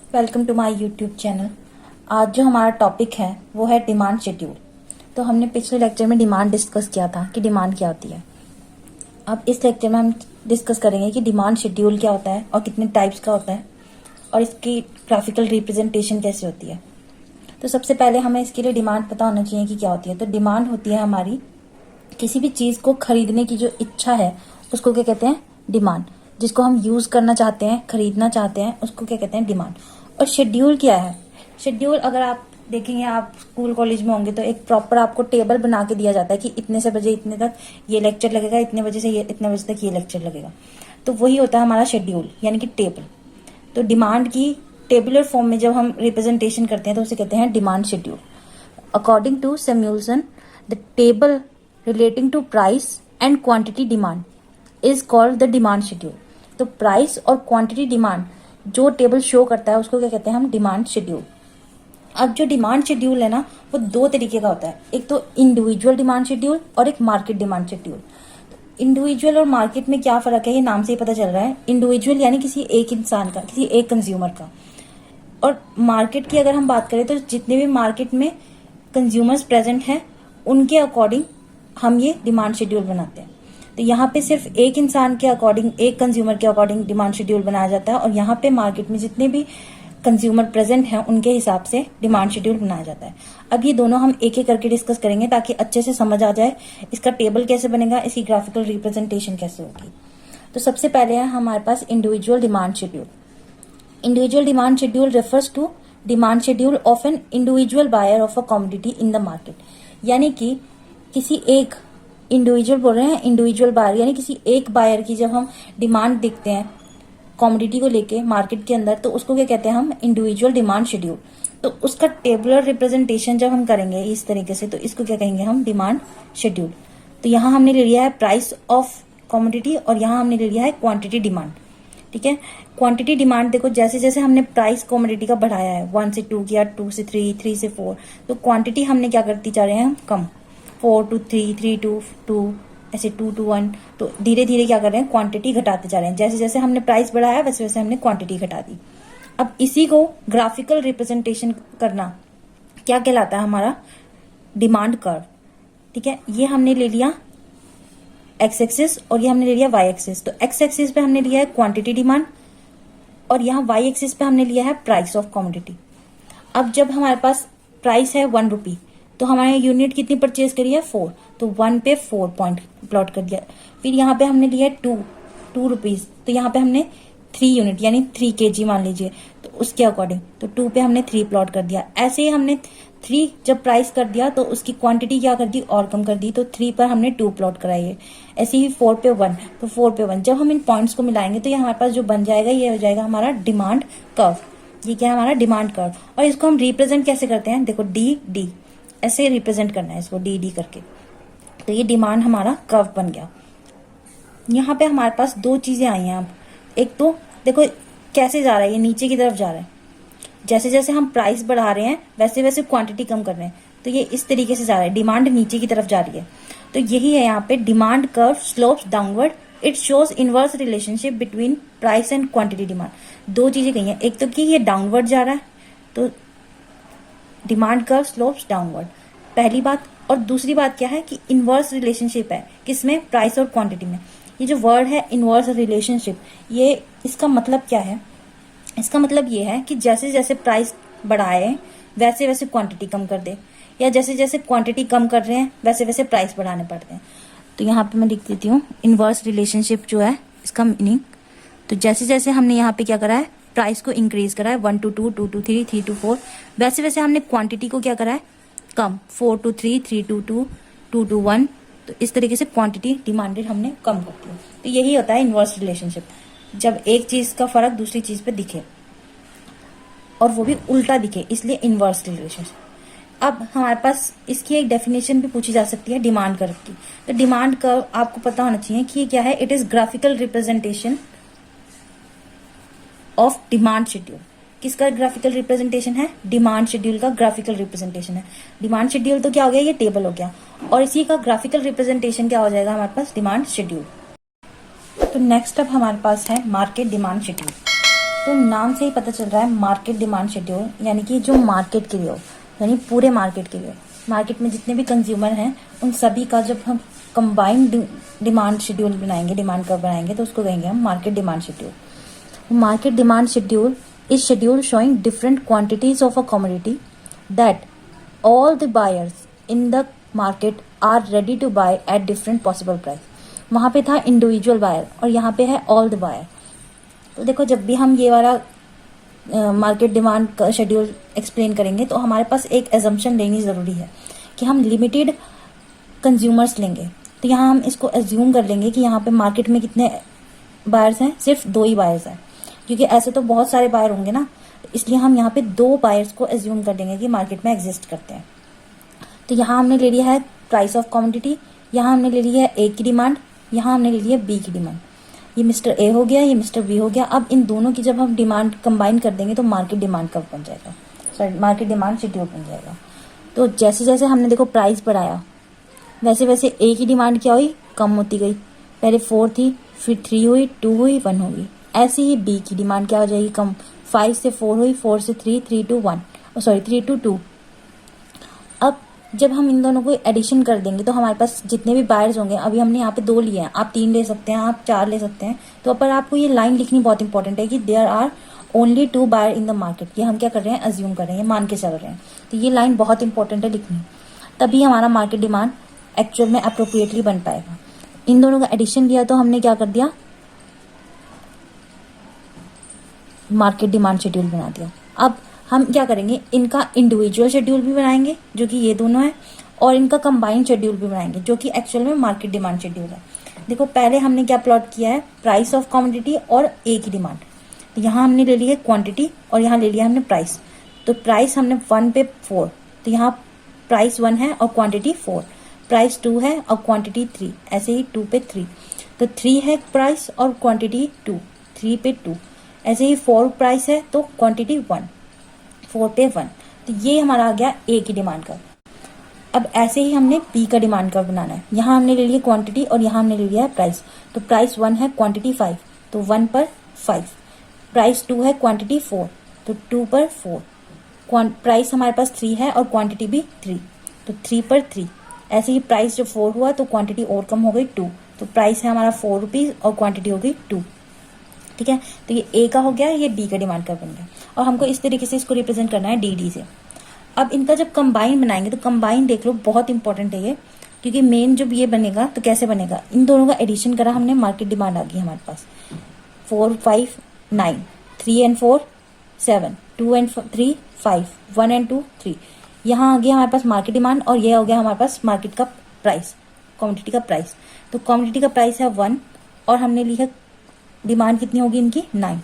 Welcome to my YouTube channel. आज जो हमारा टॉपिक है वो है डिमांड शेड्यूल। तो हमने पिछले लेक्चर में डिमांड डिस्कस किया था कि डिमांड क्या होती है। अब इस लेक्चर में हम डिस्कस करेंगे कि डिमांड शेड्यूल क्या होता है और कितने टाइप्स का होता है और इसकी ग्राफिकल रिप्रेजेंटेशन कैसे होती है। तो सबसे पहले हमें इसके लिए डिमांड पता होना चाहिए कि क्या होती है। तो डिमांड होती है हमारी किसी भी चीज को खरीदने की जो इच्छा है उसको क्या कहते हैं, डिमांड। जिसको हम यूज करना चाहते हैं, खरीदना चाहते हैं, उसको क्या कहते हैं, डिमांड। और शेड्यूल क्या है? शेड्यूल अगर आप देखेंगे, आप स्कूल कॉलेज में होंगे तो एक प्रॉपर आपको टेबल बना के दिया जाता है कि इतने से बजे इतने तक ये लेक्चर लगेगा, इतने बजे से ये इतने बजे तक ये लेक्चर लगेगा। तो वही होता है हमारा शेड्यूल, यानी कि टेबल। तो डिमांड की टेबुलर फॉर्म में जब हम रिप्रेजेंटेशन करते हैं तो उसे कहते हैं demand schedule. According to Samuelson, the table relating to price and quantity demand is called the demand schedule. तो प्राइस और क्वांटिटी डिमांड जो टेबल शो करता है उसको क्या कहते हैं हम, डिमांड शेड्यूल। अब जो डिमांड शेड्यूल है ना वो दो तरीके का होता है, एक तो इंडिविजुअल डिमांड शेड्यूल और एक मार्केट डिमांड शेड्यूल। इंडिविजुअल और मार्केट में क्या फर्क है ये नाम से ही पता चल रहा है। इंडिविजुअल यानी किसी एक इंसान का, किसी एक कंज्यूमर का, और मार्केट की अगर हम बात करें तो जितने भी मार्केट में कंज्यूमर्स प्रेजेंट हैं उनके अकॉर्डिंग हम ये डिमांड शेड्यूल बनाते हैं। तो यहाँ पे सिर्फ एक इंसान के अकॉर्डिंग, एक कंज्यूमर के अकॉर्डिंग डिमांड शेड्यूल बनाया जाता है, और यहाँ पे मार्केट में जितने भी कंज्यूमर प्रेजेंट हैं उनके हिसाब से डिमांड शेड्यूल बनाया जाता है। अब ये दोनों हम एक एक करके डिस्कस करेंगे ताकि अच्छे से समझ आ जाए इसका टेबल कैसे बनेगा, इसकी ग्राफिकल रिप्रेजेंटेशन कैसे होगी। तो सबसे पहले है हमारे पास individual demand schedule. Individual demand schedule refers to demand schedule of an individual buyer of a commodity in the market. यानी कि किसी एक इंडिविजुअल, बोल रहे हैं इंडिविजुअल बायर, यानी किसी एक बायर की जब हम डिमांड देखते हैं कमोडिटी को लेके मार्केट के अंदर तो उसको क्या कहते हैं हम, इंडिविजुअल डिमांड शेड्यूल। तो उसका टेबुलर रिप्रेजेंटेशन जब हम करेंगे इस तरीके से तो इसको क्या कहेंगे हम, डिमांड शेड्यूल। तो यहाँ हमने ले लिया है प्राइस ऑफ कमोडिटी और यहाँ हमने ले लिया है क्वांटिटी डिमांड। ठीक है, क्वांटिटी डिमांड देखो, जैसे जैसे हमने प्राइस कमोडिटी का बढ़ाया है, 1 से 2 किया, 2 से 3, 3 से 4, तो क्वांटिटी हमने क्या करती जा रहे हैं, कम, 4 to 3, 3 to 2, ऐसे 2 to 1। तो धीरे धीरे क्या कर रहे हैं, क्वांटिटी घटाते जा रहे हैं। जैसे जैसे हमने प्राइस बढ़ाया वैसे वैसे हमने क्वांटिटी घटा दी। अब इसी को ग्राफिकल रिप्रेजेंटेशन करना क्या कहलाता है, हमारा डिमांड कर्व। ठीक है, ये हमने ले लिया एक्स एक्सिस और ये हमने ले लिया वाई एक्सिस। तो एक्स एक्सिस पे हमने लिया है क्वांटिटी डिमांड और यहाँ वाई एक्सिस पे हमने लिया है प्राइस ऑफ कमोडिटी। अब जब हमारे पास प्राइस है 1 रुपी तो हमारे यूनिट कितनी परचेज करी है, 4, तो 1 पे 4 पॉइंट प्लॉट कर दिया। फिर यहाँ पे हमने लिया है 2 रुपीज, तो यहाँ पे हमने 3 यूनिट यानी 3 kg मान लीजिए, तो उसके अकॉर्डिंग तो 2 पे हमने 3 प्लॉट कर दिया। ऐसे ही हमने 3 जब प्राइस कर दिया तो उसकी क्वांटिटी क्या कर दी, और कम कर दी, तो 3 पर हमने 2 प्लॉट कराई है। ऐसे ही 4 पे 1, तो 4 पे 1। जब हम इन पॉइंट्स को मिलाएंगे तो ये हमारे पास जो बन जाएगा ये हो जाएगा हमारा डिमांड कर्व। ये क्या है, हमारा डिमांड कर्व। और इसको हम रिप्रेजेंट कैसे करते हैं, देखो डी ऐसे रिप्रेजेंट करना है इसको, डी करके। तो ये डिमांड हमारा कर्व बन गया। यहाँ पे हमारे पास दो चीजें आई हैं। अब एक तो देखो कैसे जा रहा है, ये नीचे की तरफ जा रहा है। जैसे जैसे हम प्राइस बढ़ा रहे हैं वैसे वैसे क्वांटिटी कम कर रहे हैं, तो ये इस तरीके से जा रहा है, डिमांड नीचे की तरफ जा रही है। तो यही है यहाँ पे demand curve slopes downward, it shows inverse relationship between price and quantity demand. दो चीजें कही है, एक तो कि ये डाउनवर्ड जा रहा है तो डिमांड कर्व स्लोप्स डाउनवर्ड, पहली बात। और दूसरी बात क्या है कि इनवर्स रिलेशनशिप है किसमें, प्राइस और क्वांटिटी में। ये जो वर्ड है इनवर्स रिलेशनशिप, ये इसका मतलब क्या है, इसका मतलब ये है कि जैसे जैसे प्राइस बढ़ाए वैसे वैसे क्वांटिटी कम कर दे, या जैसे जैसे क्वांटिटी कम कर रहे हैं वैसे वैसे प्राइस बढ़ाने पड़ते हैं। तो यहाँ पे मैं लिख देती हूँ इनवर्स रिलेशनशिप जो है इसका मीनिंग। तो जैसे जैसे हमने यहाँ पे क्या करा है, प्राइस को इंक्रीज करा है 1 to 2, 2 to 3, 3 to 4, वैसे वैसे हमने क्वांटिटी को क्या करा है, कम, 4 to 3, 3 to 2, 2 to 1। तो इस तरीके से क्वांटिटी डिमांडेड हमने कम कर दी। तो यही होता है इनवर्स रिलेशनशिप, जब एक चीज का फर्क दूसरी चीज पे दिखे और वो भी उल्टा दिखे, इसलिए इनवर्स रिलेशनशिप। अब हमारे पास इसकी एक डेफिनेशन भी पूछी जा सकती है डिमांड कर्व की। तो डिमांड कर्व आपको पता होना चाहिए कि ये क्या है, it is graphical representation of demand schedule. किसका ग्राफिकल रिप्रेजेंटेशन है, डिमांड शेड्यूल का ग्राफिकल रिप्रेजेंटेशन है। डिमांड शेड्यूल तो क्या हो गया, ये टेबल हो गया, और इसी का ग्राफिकल रिप्रेजेंटेशन क्या हो जाएगा हमारे पास, डिमांड शेड्यूल। तो नेक्स्ट अब हमारे पास है मार्केट डिमांड शेड्यूल। तो नाम से ही पता चल रहा है मार्केट डिमांड शेड्यूल, यानी कि जो मार्केट के लिए हो, यानी पूरे मार्केट के लिए। मार्केट में जितने भी कंज्यूमर हैं उन सभी का जब हम कंबाइंड डिमांड शेड्यूल बनाएंगे, डिमांड कर्व बनाएंगे, तो उसको कहेंगे हम market demand schedule. Market demand schedule is schedule showing different quantities of a commodity that all the buyers in the market are ready to buy at different possible price. वहां पे था individual buyer और यहाँ पे है all the buyer. तो देखो, जब भी हम ये वाला मार्केट डिमांड का शेड्यूल एक्सप्लेन करेंगे तो हमारे पास एक एजम्पशन लेनी जरूरी है कि हम लिमिटेड कंज्यूमर्स लेंगे। तो यहाँ हम इसको एज्यूम कर लेंगे कि यहाँ पे मार्केट में कितने बायर्स हैं, सिर्फ 2 ही बायर्स हैं, क्योंकि ऐसे तो बहुत सारे बायर होंगे ना, इसलिए हम यहाँ पे 2 बायर्स को एज्यूम कर लेंगे कि मार्केट में एग्जिस्ट करते हैं। तो यहाँ हमने ले लिया है प्राइस ऑफ कमोडिटी, यहाँ हमने ले लिया है ए की डिमांड, यहाँ हमने ले लिया बी की डिमांड। ये मिस्टर ए हो गया, ये मिस्टर बी हो गया। अब इन दोनों की जब हम डिमांड कंबाइन कर देंगे तो मार्केट डिमांड कब बन जाएगा, सॉरी मार्केट डिमांड शेड्यूल बन जाएगा। तो जैसे जैसे हमने देखो प्राइस बढ़ाया, वैसे वैसे ए की डिमांड क्या हुई, कम होती गई। पहले 4 थी, फिर 3 हुई, 2 हुई, 1 होगी। ऐसे ही बी की डिमांड क्या हो जाएगी, कम। 5 से 4 हुई, 4 से 3, 3 to 1, सॉरी 3 to 2। अब जब हम इन दोनों को एडिशन कर देंगे तो हमारे पास जितने भी बायर्स होंगे, अभी हमने यहाँ पे 2 लिए हैं, आप 3 ले सकते हैं, आप 4 ले सकते हैं। तो पर आपको ये लाइन लिखनी बहुत इंपॉर्टेंट है कि there are only 2 buyer in the market. ये हम क्या कर रहे हैं, अज्यूम कर रहे हैं, मान के चल रहे हैं। तो ये लाइन बहुत इंपॉर्टेंट है लिखनी, तभी हमारा मार्केट डिमांड एक्चुअल में अप्रोप्रिएटली बन पाएगा। इन दोनों का एडिशन किया तो हमने क्या कर दिया, मार्केट डिमांड शेड्यूल बना दिया। अब हम क्या करेंगे, इनका इंडिविजुअल शेड्यूल भी बनाएंगे जो कि ये दोनों है, और इनका कंबाइंड शेड्यूल भी बनाएंगे जो कि एक्चुअल में मार्केट डिमांड शेड्यूल है। देखो, पहले हमने क्या प्लॉट किया है, प्राइस ऑफ कमोडिटी और ए की डिमांड। तो यहाँ हमने ले लिया क्वांटिटी और यहाँ ले लिया हमने प्राइस। तो प्राइस हमने 1 पे 4, तो यहाँ प्राइस 1 है और क्वांटिटी 4, प्राइस 2 है और क्वांटिटी 3, ऐसे ही 2 पे 3। तो 3 है प्राइस और क्वांटिटी 2, 3 पे 2। ऐसे ही 4 प्राइस है तो क्वांटिटी 1, 4 पे 1। तो ये हमारा आ गया ए की डिमांड का। अब ऐसे ही हमने बी का डिमांड का बनाना है। यहाँ हमने ले लिया क्वांटिटी और यहाँ हमने ले लिया है प्राइस। तो प्राइस 1 है, क्वांटिटी 5, तो 1 पर 5। प्राइस 2 है, क्वांटिटी 4, तो 2 पर 4। प्राइस हमारे पास 3 है और क्वांटिटी भी 3, तो 3 पर 3। ऐसे ही प्राइस जब 4 हुआ तो क्वांटिटी और कम हो गई 2, तो प्राइस है हमारा 4 रुपीज और क्वांटिटी हो गई 2। ठीक है, तो ये ए का हो गया, ये बी का डिमांड का बन गया। और हमको इस तरीके से इसको रिप्रेजेंट करना है डी से। अब इनका जब कंबाइन बनाएंगे तो कंबाइन देख लो, बहुत इंपॉर्टेंट है ये, क्योंकि मेन जब ये बनेगा तो कैसे बनेगा, इन दोनों का एडिशन करा हमने, मार्केट डिमांड आ गई हमारे पास। 4, 5, 9, 3 and 4, 7, 2 and 3, 5, 1 and 2, 3। यहाँ आ गया हमारे पास मार्केट डिमांड और ये हो गया हमारे पास मार्केट का प्राइस, कमोडिटी का प्राइस। तो कमोडिटी का प्राइस है 1 और हमने ली है डिमांड कितनी होगी इनकी, 9।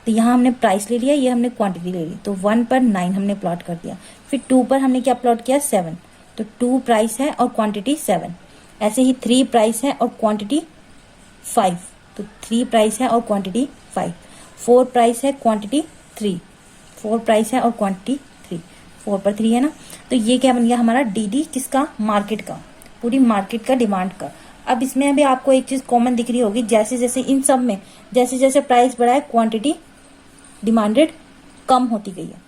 तो यहाँ हमने प्राइस ले लिया, ये हमने क्वांटिटी ले ली। तो 1 पर 9 हमने प्लॉट कर दिया। फिर 2 पर हमने क्या प्लॉट किया, 7। तो 2 प्राइस है और क्वांटिटी 7। ऐसे ही 3 प्राइस है और क्वांटिटी 5, तो 3 प्राइस है और क्वांटिटी 5। 4 प्राइस है, क्वांटिटी 3, 4 प्राइस है और क्वांटिटी 3, 4 पर 3 है ना। तो ये क्या बन गया हमारा डी, किसका, मार्केट का, पूरी मार्केट का डिमांड का। अब इसमें अभी आपको एक चीज कॉमन दिख रही होगी, जैसे जैसे इन सब में जैसे जैसे प्राइस बढ़ा है, क्वांटिटी डिमांडेड कम होती गई है।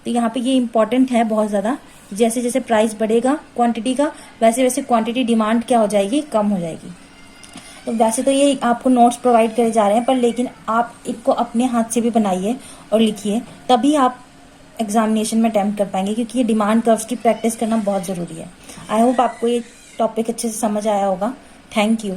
तो यहाँ पे ये इंपॉर्टेंट है बहुत ज्यादा, जैसे जैसे प्राइस बढ़ेगा क्वांटिटी का, वैसे वैसे क्वांटिटी डिमांड क्या हो जाएगी, कम हो जाएगी। तो वैसे तो ये आपको नोट्स प्रोवाइड करे जा रहे हैं, पर लेकिन आप इसको अपने हाथ से भी बनाइए और लिखिए, तभी आप एग्जामिनेशन में अटेम्प्ट कर पाएंगे, क्योंकि ये डिमांड कर्व्स की प्रैक्टिस करना बहुत जरूरी है। आई होप आपको ये टॉपिक अच्छे से समझ आया होगा। Thank you.